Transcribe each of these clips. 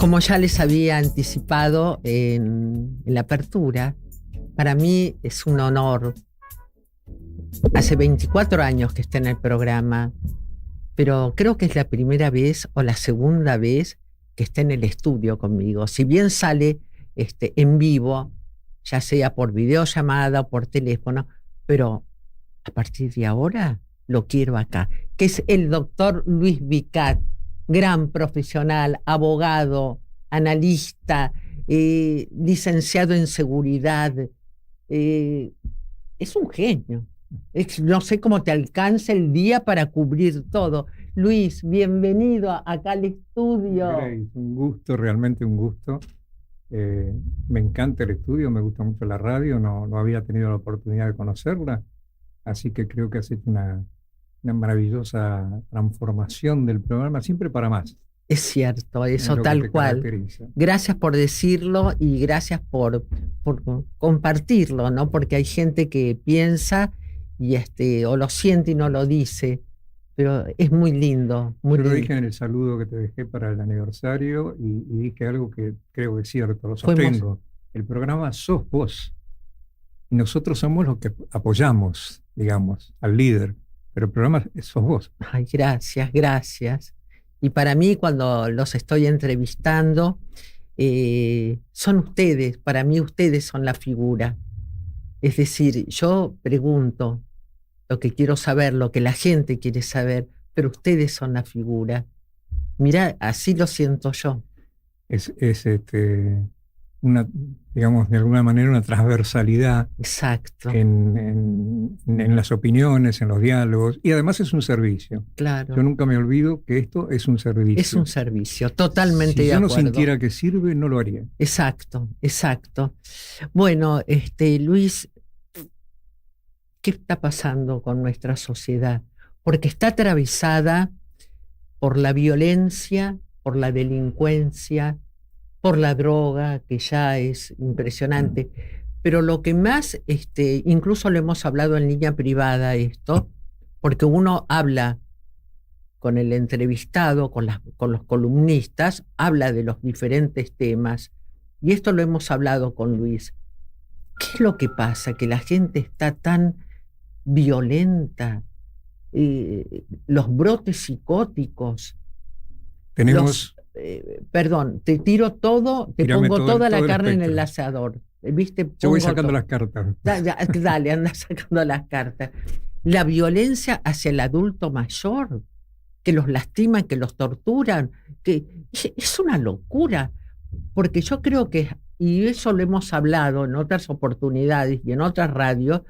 Como ya les había anticipado en la apertura, para mí es un honor. Hace 24 años que está en el programa, pero creo que es la primera vez o la segunda vez que está en el estudio conmigo. Si bien sale en vivo, ya sea por videollamada o por teléfono, pero a partir de ahora lo quiero acá, que es el doctor Luis Vicat, gran profesional, abogado, analista, licenciado en seguridad. Es un genio. No sé cómo te alcanza el día para cubrir todo. Luis, bienvenido acá al estudio. Grace, un gusto, realmente un gusto. Me encanta el estudio, me gusta mucho la radio, no había tenido la oportunidad de conocerla, así que creo que has hecho una maravillosa transformación del programa, siempre para más. Es cierto, eso Es tal cual. Gracias por decirlo y gracias por compartirlo, ¿no? Porque hay gente que piensa y o lo siente y no lo dice, pero es muy lindo, muy lindo. Yo lo dije en el saludo que te dejé para el aniversario y dije algo que creo que es cierto, lo sostengo. El programa sos vos y nosotros somos los que apoyamos, digamos, al líder, pero el programa sos vos. Ay, gracias, gracias. Y para mí, cuando los estoy entrevistando, son ustedes, para mí ustedes son la figura. Es decir, yo pregunto lo que quiero saber, lo que la gente quiere saber, pero ustedes son la figura. Mirá, así lo siento yo. Es una, digamos, de alguna manera una transversalidad. Exacto. En las opiniones, en los diálogos, y además es un servicio. Claro. Yo nunca me olvido que esto es un servicio. Es un servicio, totalmente de acuerdo. Si yo no sintiera que sirve, no lo haría. Exacto, exacto. Bueno, Luis, ¿qué está pasando con nuestra sociedad? Porque está atravesada por la violencia, por la delincuencia, por la droga, que ya es impresionante. Pero lo que más, incluso lo hemos hablado en línea privada esto, porque uno habla con el entrevistado, con los columnistas, habla de los diferentes temas, y esto lo hemos hablado con Luis. ¿Qué es lo que pasa? Que la gente está tan violenta, los brotes psicóticos. Tenemos... perdón, te tiro todo, te pongo toda la carne en el asador. ¿Viste? Yo voy sacando las cartas. Dale, anda sacando las cartas. La violencia hacia el adulto mayor, que los lastiman, que los torturan, que es una locura. Porque yo creo que, y eso lo hemos hablado en otras oportunidades y en otras radios,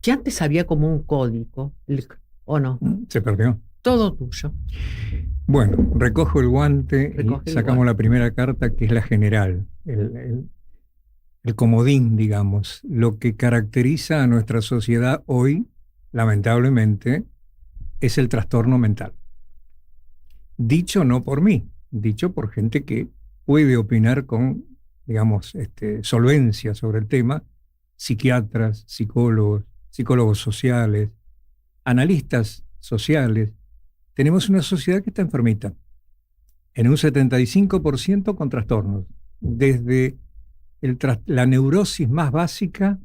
que antes había como un código, ¿o no? Se perdió. Todo tuyo. Bueno, recojo el guante y sacamos la primera carta, que es la general, el comodín, digamos. Lo que caracteriza a nuestra sociedad hoy, lamentablemente, es el trastorno mental. Dicho no por mí, dicho por gente que puede opinar con, digamos, solvencia sobre el tema, psiquiatras, psicólogos sociales, analistas sociales. Tenemos una sociedad que está enfermita, en un 75% con trastornos, desde la neurosis más básica,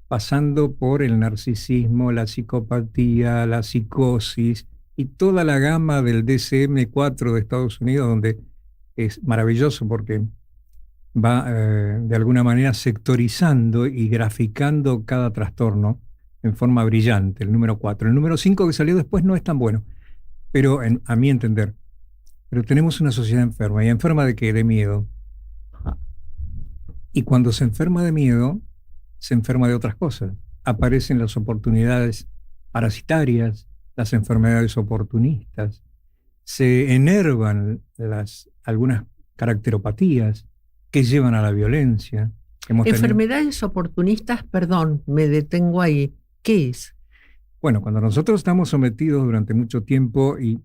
pasando por el narcisismo, la psicopatía, la psicosis y toda la gama del DSM-4 de Estados Unidos, donde es maravilloso porque va de alguna manera sectorizando y graficando cada trastorno en forma brillante, el número 4. El número 5 que salió después no es tan bueno, pero a mi entender. Pero tenemos una sociedad enferma. ¿Y enferma de qué? De miedo. Y cuando se enferma de miedo, se enferma de otras cosas. Aparecen las oportunidades parasitarias, las enfermedades oportunistas, se enervan algunas caracteropatías que llevan a la violencia. Enfermedades oportunistas, perdón, me detengo ahí. ¿Qué es? Bueno, cuando nosotros estamos sometidos durante mucho tiempo, y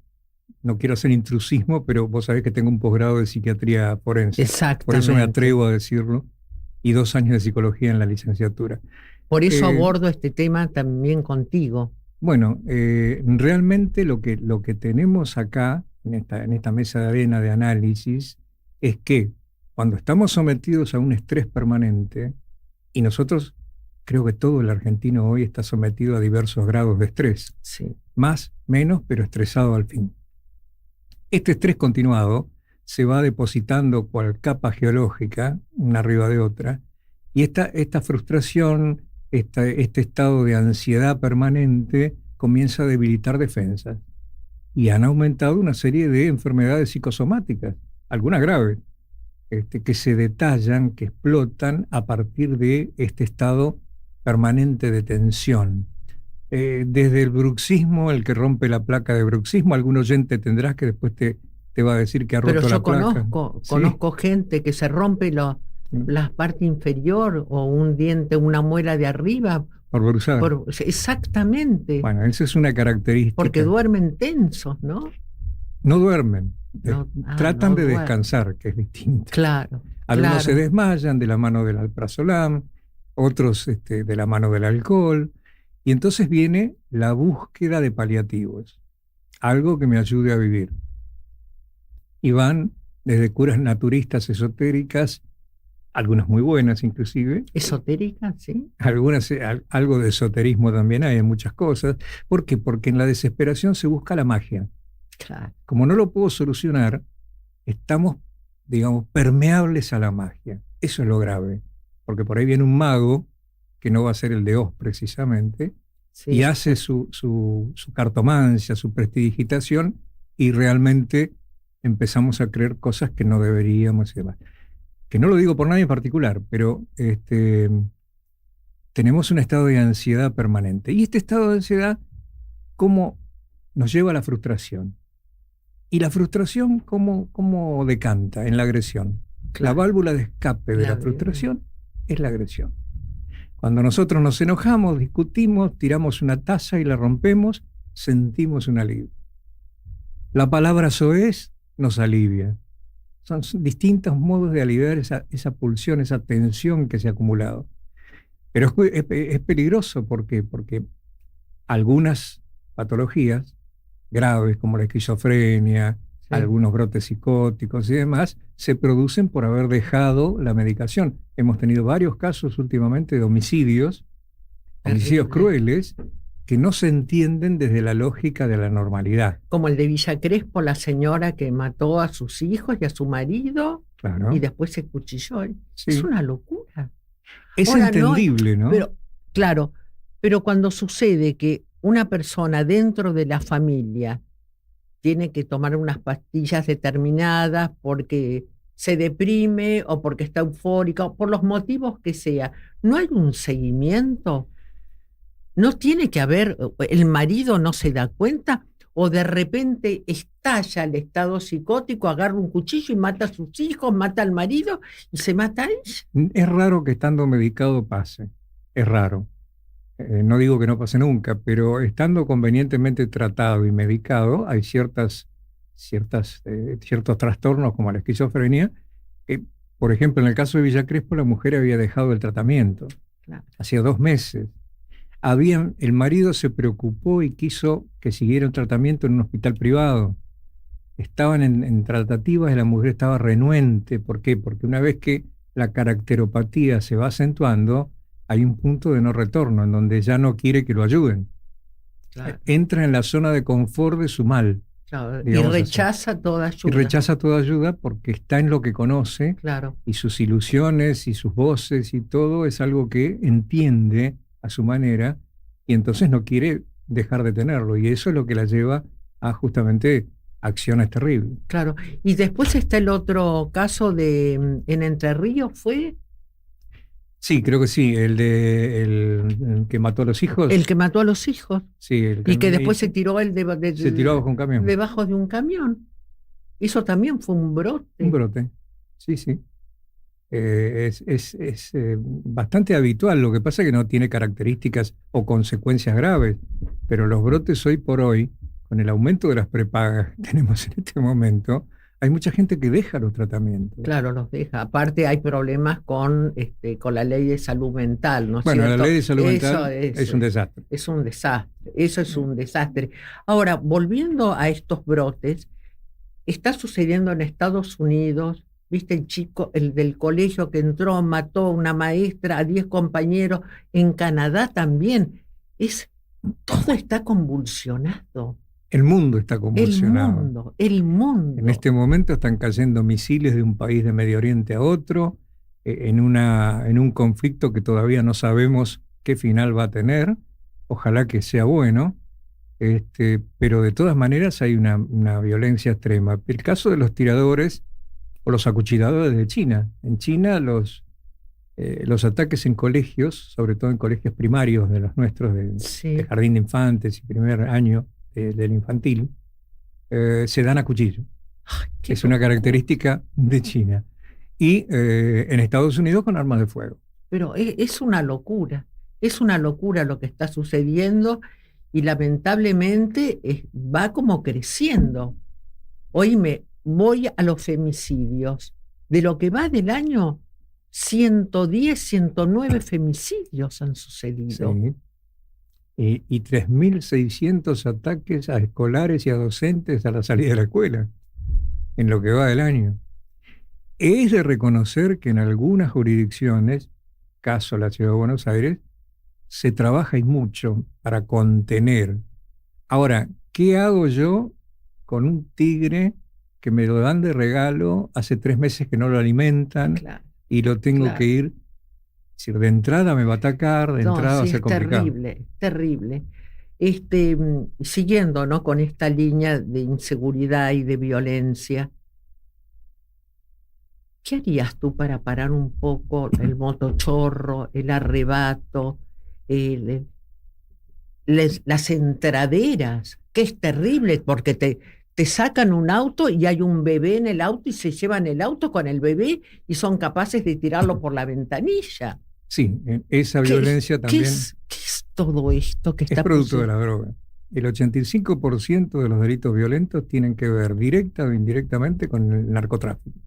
no quiero hacer intrusismo, pero vos sabés que tengo un posgrado de psiquiatría forense. Exactamente. Por eso me atrevo a decirlo, y 2 años de psicología en la licenciatura. Por eso abordo este tema también contigo. Bueno, realmente lo que tenemos acá, en esta mesa de arena de análisis, es que cuando estamos sometidos a un estrés permanente, y nosotros, creo que todo el argentino hoy está sometido a diversos grados de estrés, sí. Más, menos, pero estresado al fin. Este estrés continuado se va depositando cual capa geológica, una arriba de otra, y esta frustración, este estado de ansiedad permanente comienza a debilitar defensas. Y han aumentado una serie de enfermedades psicosomáticas, algunas graves, que se detallan, que explotan a partir de este estado permanente de tensión. Desde el bruxismo, el que rompe la placa de bruxismo, algún oyente tendrás que después te va a decir que ha roto la placa. Pero yo conozco gente que se rompe la parte inferior o un diente, una muela de arriba. Por bruxar. Exactamente. Bueno, esa es una característica. Porque duermen tensos, ¿no? No duermen. Tratan de duermen. Descansar, que es distinto. Claro. Algunos se desmayan de la mano del alprazolam, otros de la mano del alcohol. Y entonces viene la búsqueda de paliativos, algo que me ayude a vivir. Y van desde curas naturistas esotéricas, algunas muy buenas inclusive. ¿Esotéricas, sí? Algunas, algo de esoterismo también hay en muchas cosas. ¿Por qué? Porque en la desesperación se busca la magia. Claro. Como no lo puedo solucionar, estamos, digamos, permeables a la magia. Eso es lo grave. Porque por ahí viene un mago, que no va a ser el de Oz precisamente, sí, y hace su cartomancia, su prestidigitación, y realmente empezamos a creer cosas que no deberíamos y demás. Que no lo digo por nadie en particular, pero tenemos un estado de ansiedad permanente. Y este estado de ansiedad, ¿cómo nos lleva a la frustración? Y la frustración, ¿cómo decanta en la agresión? Claro. La válvula de escape de la frustración es la agresión. Cuando nosotros nos enojamos, discutimos, tiramos una taza y la rompemos, sentimos un alivio. La palabra soez nos alivia. Son distintos modos de aliviar esa pulsión, esa tensión que se ha acumulado. Pero es peligroso porque algunas patologías graves, como la esquizofrenia, sí, algunos brotes psicóticos y demás, se producen por haber dejado la medicación. Hemos tenido varios casos últimamente de homicidios crueles, que no se entienden desde la lógica de la normalidad. Como el de Villa Crespo, la señora que mató a sus hijos y a su marido, claro, y después se cuchilló. Sí. Es una locura. Es ahora, entendible, ¿no? Pero, claro, pero cuando sucede que una persona dentro de la familia tiene que tomar unas pastillas determinadas porque se deprime o porque está eufórica, o por los motivos que sea, ¿no hay un seguimiento? ¿No tiene que haber, el marido no se da cuenta, o de repente estalla el estado psicótico, agarra un cuchillo y mata a sus hijos, mata al marido y se mata a ella? Es raro que estando medicado pase, es raro. No digo que no pase nunca, pero estando convenientemente tratado y medicado, hay ciertos trastornos como la esquizofrenia, que, por ejemplo, en el caso de Villa Crespo, la mujer había dejado el tratamiento, claro, hacía 2 meses. El marido se preocupó y quiso que siguiera un tratamiento en un hospital privado. Estaban en tratativas y la mujer estaba renuente. ¿Por qué? Porque una vez que la caracteropatía se va acentuando, hay un punto de no retorno en donde ya no quiere que lo ayuden. Claro. Entra en la zona de confort de su mal. Claro, y rechaza así. Toda ayuda. Y rechaza toda ayuda porque está en lo que conoce, claro, y sus ilusiones y sus voces y todo es algo que entiende a su manera, y entonces no quiere dejar de tenerlo, y eso es lo que la lleva a justamente acciones terribles. Claro, y después está el otro caso en Entre Ríos, ¿fue? Sí, creo que sí, el que mató a los hijos. El que mató a los hijos. Sí, y que después se tiró se tiró bajo un camión. Debajo de un camión. Eso también fue un brote. Un brote, sí, sí. Es bastante habitual, lo que pasa es que no tiene características o consecuencias graves, pero los brotes hoy por hoy, con el aumento de las prepagas que tenemos en este momento, hay mucha gente que deja los tratamientos. Claro, los deja. Aparte hay problemas con la ley de salud mental, ¿no es cierto? Bueno, la ley de salud mental es un desastre. Es un desastre, eso es un desastre. Ahora, volviendo a estos brotes, está sucediendo en Estados Unidos viste el chico, el del colegio que entró, mató a una maestra, a 10 compañeros, en Canadá también. Todo está convulsionado. El mundo está convulsionado. El mundo. En este momento están cayendo misiles de un país de Medio Oriente a otro, en un conflicto que todavía no sabemos qué final va a tener. Ojalá que sea bueno, pero de todas maneras hay una violencia extrema. El caso de los tiradores o los acuchilladores de China. En China los ataques en colegios, sobre todo en colegios primarios de los nuestros, de jardín de infantes y primer año del infantil, se dan a cuchillo. Es una característica de China. Y en Estados Unidos con armas de fuego. Pero es una locura lo que está sucediendo y lamentablemente va como creciendo. Oíme, voy a los femicidios. De lo que va del año, 110, 109 femicidios han sucedido. Sí. Y 3.600 ataques a escolares y a docentes a la salida de la escuela, en lo que va del año. Es de reconocer que en algunas jurisdicciones, caso la Ciudad de Buenos Aires, se trabaja y mucho para contener. Ahora, ¿qué hago yo con un tigre que me lo dan de regalo, hace 3 meses que no lo alimentan, claro, y lo tengo que ir? Es decir, de entrada me va a atacar, de entrada va a ser complicado. Terrible. Siguiendo, ¿no?, con esta línea de inseguridad y de violencia, ¿qué harías tú para parar un poco el motochorro, el arrebato, las entraderas? Que es terrible, porque te sacan un auto y hay un bebé en el auto y se llevan el auto con el bebé y son capaces de tirarlo por la ventanilla. Sí, esa violencia también... ¿Qué es todo esto que está es producto de la droga? El 85% de los delitos violentos tienen que ver directa o indirectamente con el narcotráfico,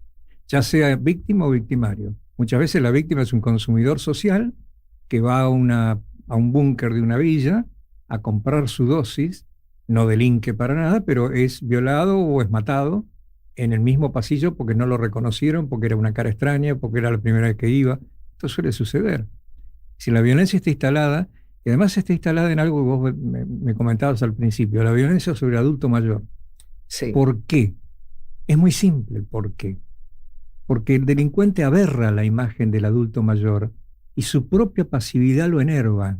ya sea víctima o victimario. Muchas veces la víctima es un consumidor social que va a un búnker de una villa a comprar su dosis, no delinque para nada, pero es violado o es matado en el mismo pasillo porque no lo reconocieron, porque era una cara extraña, porque era la primera vez que iba. Esto suele suceder. Si la violencia está instalada, y además está instalada en algo que vos me comentabas al principio, la violencia sobre el adulto mayor. Sí. ¿Por qué? Es muy simple el por qué. Porque el delincuente aberra la imagen del adulto mayor y su propia pasividad lo enerva.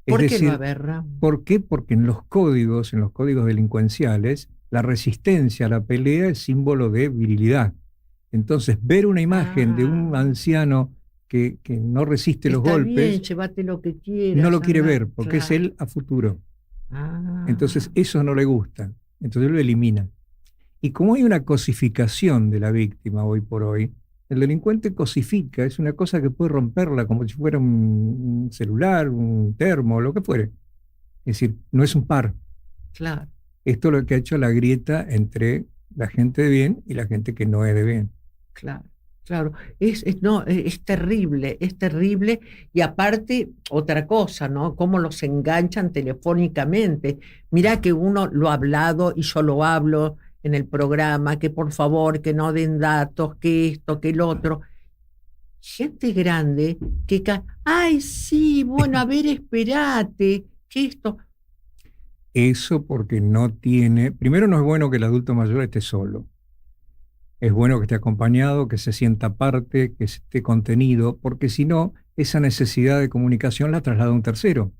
¿Por qué lo aberra? ¿Por qué? Porque en los códigos delincuenciales, la resistencia a la pelea es símbolo de virilidad. Entonces, ver una imagen de un anciano que no resiste los golpes, bien, llévate lo que quieras, no lo quiere ver, porque es él a futuro. Entonces, eso no le gusta. Entonces lo elimina. Y como hay una cosificación de la víctima hoy por hoy, el delincuente cosifica, es una cosa que puede romperla como si fuera un celular, un termo, lo que fuere. Es decir, no es un par. Claro. Esto es lo que ha hecho la grieta entre la gente de bien y la gente que no es de bien. Claro. Es terrible, es terrible. Y aparte, otra cosa, ¿no? Cómo los enganchan telefónicamente. Mirá que uno lo ha hablado y yo lo hablo en el programa, que por favor, que no den datos, que esto, que el otro. Gente grande que ay, sí, bueno, a ver, espérate, que esto. Eso porque no tiene... Primero, no es bueno que el adulto mayor esté solo. Es bueno que esté acompañado, que se sienta parte, que esté contenido, porque si no, esa necesidad de comunicación la traslada a un tercero.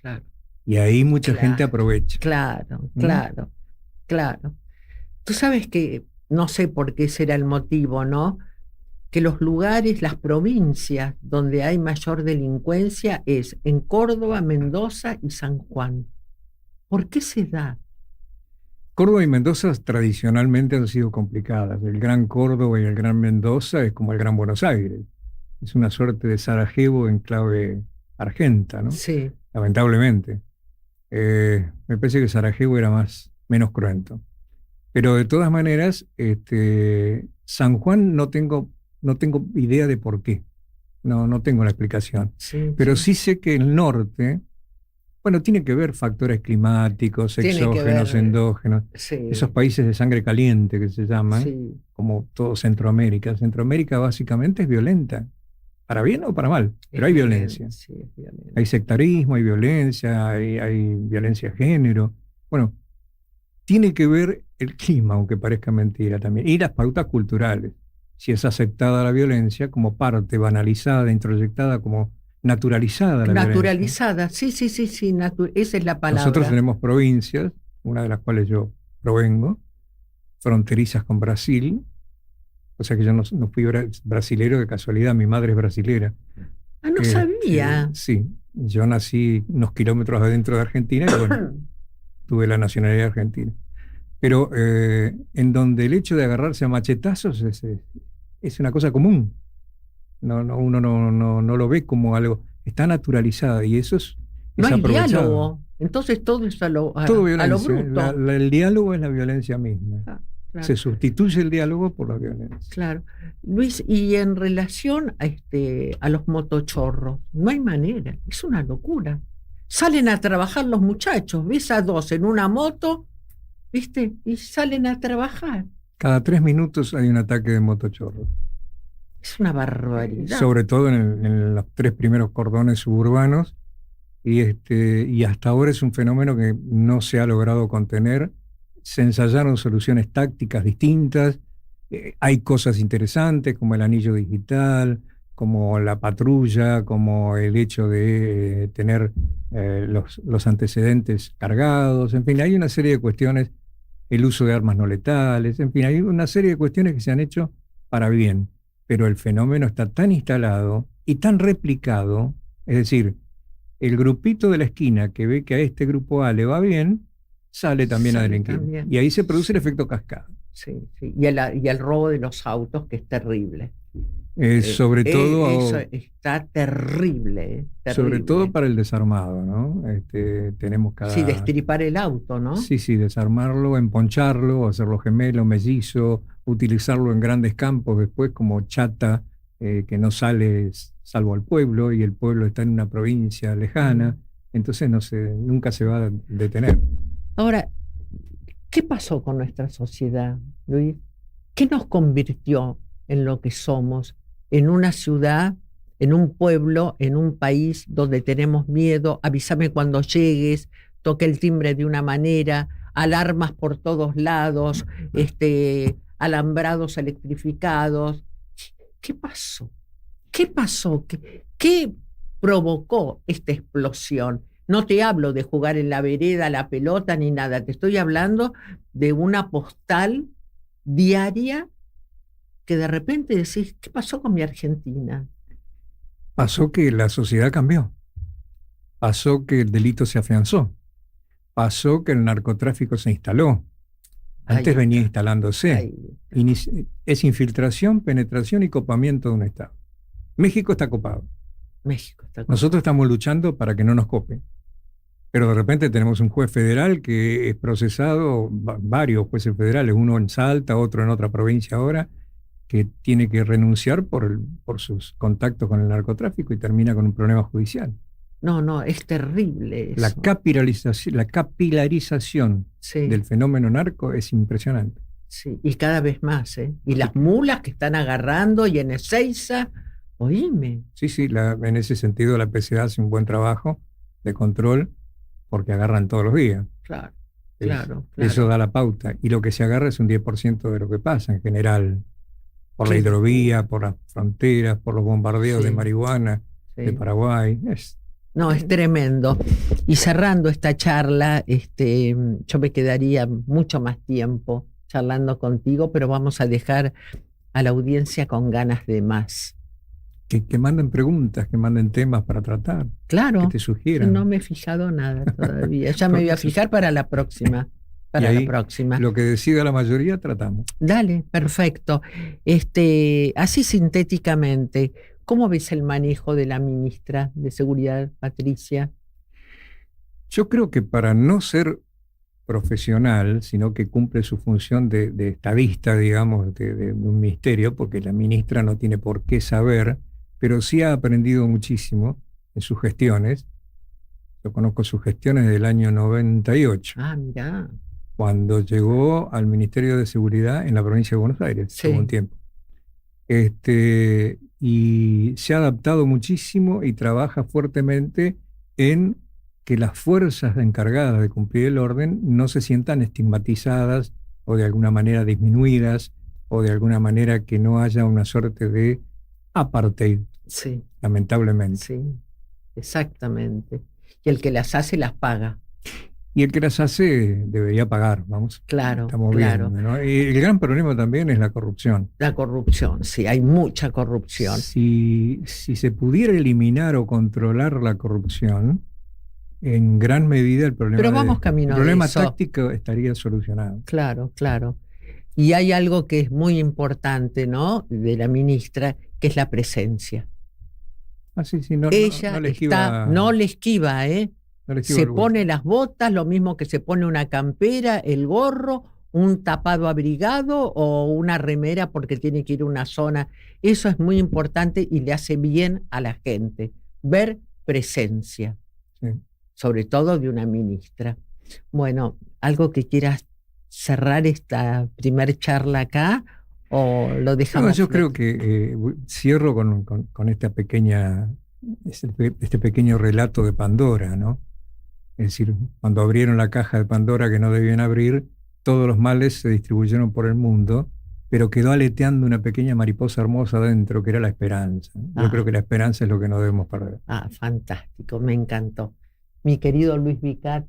Claro. Y ahí mucha gente aprovecha. Claro. Tú sabes que, no sé por qué será el motivo, ¿no?, que los lugares, las provincias donde hay mayor delincuencia es en Córdoba, Mendoza y San Juan. ¿Por qué se da? Córdoba y Mendoza tradicionalmente han sido complicadas. El Gran Córdoba y el Gran Mendoza es como el Gran Buenos Aires. Es una suerte de Sarajevo en clave argenta, ¿no? Sí. Lamentablemente. Me parece que Sarajevo era menos cruento. Pero de todas maneras, San Juan no tengo idea de por qué. No tengo la explicación. Sí, pero sí sé que el norte Bueno, tiene que ver factores climáticos, exógenos, endógenos, sí, esos países de sangre caliente que se llaman, sí, como todo Centroamérica. Centroamérica básicamente es violenta, para bien o para mal, pero hay violencia. Sí, es violenta. Hay sectarismo, hay violencia, hay violencia de género. Bueno, tiene que ver el clima, aunque parezca mentira también, y las pautas culturales. Si es aceptada la violencia como parte banalizada, introyectada, como naturalizada la violencia. Naturalizada, sí, esa es la palabra. Nosotros tenemos provincias, una de las cuales yo provengo, fronterizas con Brasil, o sea que yo no fui brasilero de casualidad, mi madre es brasilera. Ah, no sabía. Sí, yo nací unos kilómetros adentro de Argentina y bueno, tuve la nacionalidad argentina. Pero en donde el hecho de agarrarse a machetazos es una cosa común. Uno no lo ve como algo, está naturalizado y eso es no hay aprovechado. Diálogo. Entonces todo es a lo bruto. El diálogo es la violencia misma. Claro. Se sustituye el diálogo por la violencia. Claro. Luis, y en relación a los motochorros, no hay manera, es una locura. Salen a trabajar los muchachos, ves a dos en una moto, ¿viste? Y salen a trabajar. Cada 3 minutos hay un ataque de motochorros. Es una barbaridad. Sobre todo en los 3 primeros cordones suburbanos. Y hasta ahora es un fenómeno que no se ha logrado contener. Se ensayaron soluciones tácticas distintas. Hay cosas interesantes como el anillo digital, como la patrulla, como el hecho de tener los antecedentes cargados. En fin, hay una serie de cuestiones, el uso de armas no letales. En fin, hay una serie de cuestiones que se han hecho para bien. Pero el fenómeno está tan instalado y tan replicado, es decir, el grupito de la esquina que ve que a este grupo A le va bien, sale también a delinquir. También. Y ahí se produce el efecto cascada. Sí. Y el robo de los autos, que es terrible. Sobre todo... Eso está terrible. Sobre todo para el desarmado, ¿no? Tenemos cada... Sí, destripar el auto, ¿no? Sí, desarmarlo, emponcharlo, hacerlo gemelo, mellizo, utilizarlo en grandes campos después como chata, que no sale salvo al pueblo, y el pueblo está en una provincia lejana, entonces nunca se va a detener. Ahora, ¿qué pasó con nuestra sociedad, Luis? ¿Qué nos convirtió en lo que somos? En una ciudad, en un pueblo, en un país donde tenemos miedo, avísame cuando llegues, toque el timbre de una manera, alarmas por todos lados, alambrados electrificados. ¿Qué pasó? ¿Qué pasó? ¿Qué provocó esta explosión? No te hablo de jugar en la vereda, la pelota, ni nada. Te estoy hablando de una postal diaria que de repente decís, ¿qué pasó con mi Argentina? Pasó que la sociedad cambió. Pasó que el delito se afianzó. Pasó que el narcotráfico se instaló. Antes venía instalándose. Es infiltración, penetración y copamiento de un Estado. México está copado. Nosotros estamos luchando para que no nos copen. Pero de repente tenemos un juez federal que es procesado, varios jueces federales, uno en Salta, otro en otra provincia ahora, que tiene que renunciar por sus contactos con el narcotráfico y termina con un problema judicial. No, es terrible eso. La capilarización del fenómeno narco es impresionante. Sí, y cada vez más, ¿eh? Y las mulas que están agarrando y en Ezeiza, oíme. Sí, en ese sentido la PCA hace un buen trabajo de control porque agarran todos los días. Claro. Eso da la pauta. Y lo que se agarra es un 10% de lo que pasa en general. Por la hidrovía, por las fronteras, por los bombardeos de marihuana de Paraguay. Es tremendo. Y cerrando esta charla, yo me quedaría mucho más tiempo charlando contigo, pero vamos a dejar a la audiencia con ganas de más. Que manden preguntas, que manden temas para tratar. Claro. Que te sugieran. No me he fijado nada todavía. Ya me voy a fijar para la próxima. Lo que decida la mayoría tratamos. Dale, perfecto. Así sintéticamente, ¿cómo ves el manejo de la ministra de Seguridad, Patricia? Yo creo que para no ser profesional, sino que cumple su función de estadista, digamos, de un ministerio, porque la ministra no tiene por qué saber, pero sí ha aprendido muchísimo en sus gestiones. Yo conozco sus gestiones del año 98. Ah, mirá. Cuando llegó al Ministerio de Seguridad en la provincia de Buenos Aires, Sí. hace un tiempo. Y se ha adaptado muchísimo y trabaja fuertemente en que las fuerzas encargadas de cumplir el orden no se sientan estigmatizadas o de alguna manera disminuidas o de alguna manera que no haya una suerte de apartheid, Sí, lamentablemente. sí, exactamente. Y el que las hace las paga. Y el que las hace debería pagar, vamos. Claro, Estamos claro. viendo, ¿no? Y el gran problema también es la corrupción. La corrupción, sí, hay mucha corrupción. Si se pudiera eliminar o controlar la corrupción, en gran medida el problema, Pero vamos camino de eso. táctico estaría solucionado. Claro, claro. Y hay algo que es muy importante, ¿no? De la ministra, que es la presencia. Ah, sí, Ella no le esquiva, ¿eh? No le esquiva se pone las botas, lo mismo que se pone una campera, el gorro, un tapado abrigado o una remera porque tiene que ir a una zona. Eso es muy importante y le hace bien a la gente, ver presencia, sí. Sobre todo de una ministra. Bueno, ¿algo que quieras cerrar esta primer charla acá o lo dejamos? No, yo creo que cierro con esta pequeña, este pequeño relato de Pandora, ¿no? Es decir, cuando abrieron la caja de Pandora que no debían abrir, todos los males se distribuyeron por el mundo, pero quedó aleteando una pequeña mariposa hermosa dentro, que era la esperanza. Yo creo que la esperanza es lo que no debemos perder. Ah, fantástico, me encantó. Mi querido Luis Vicat,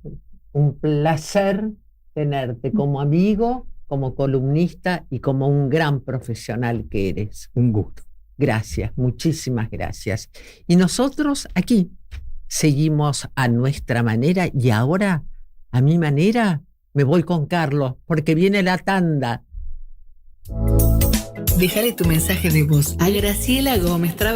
un placer tenerte como amigo, como columnista y como un gran profesional que eres. Un gusto. Gracias, muchísimas gracias. Y nosotros aquí seguimos a nuestra manera y ahora, a mi manera, me voy con Carlos porque viene la tanda. Déjale tu mensaje de voz a Graciela Gómez Traver.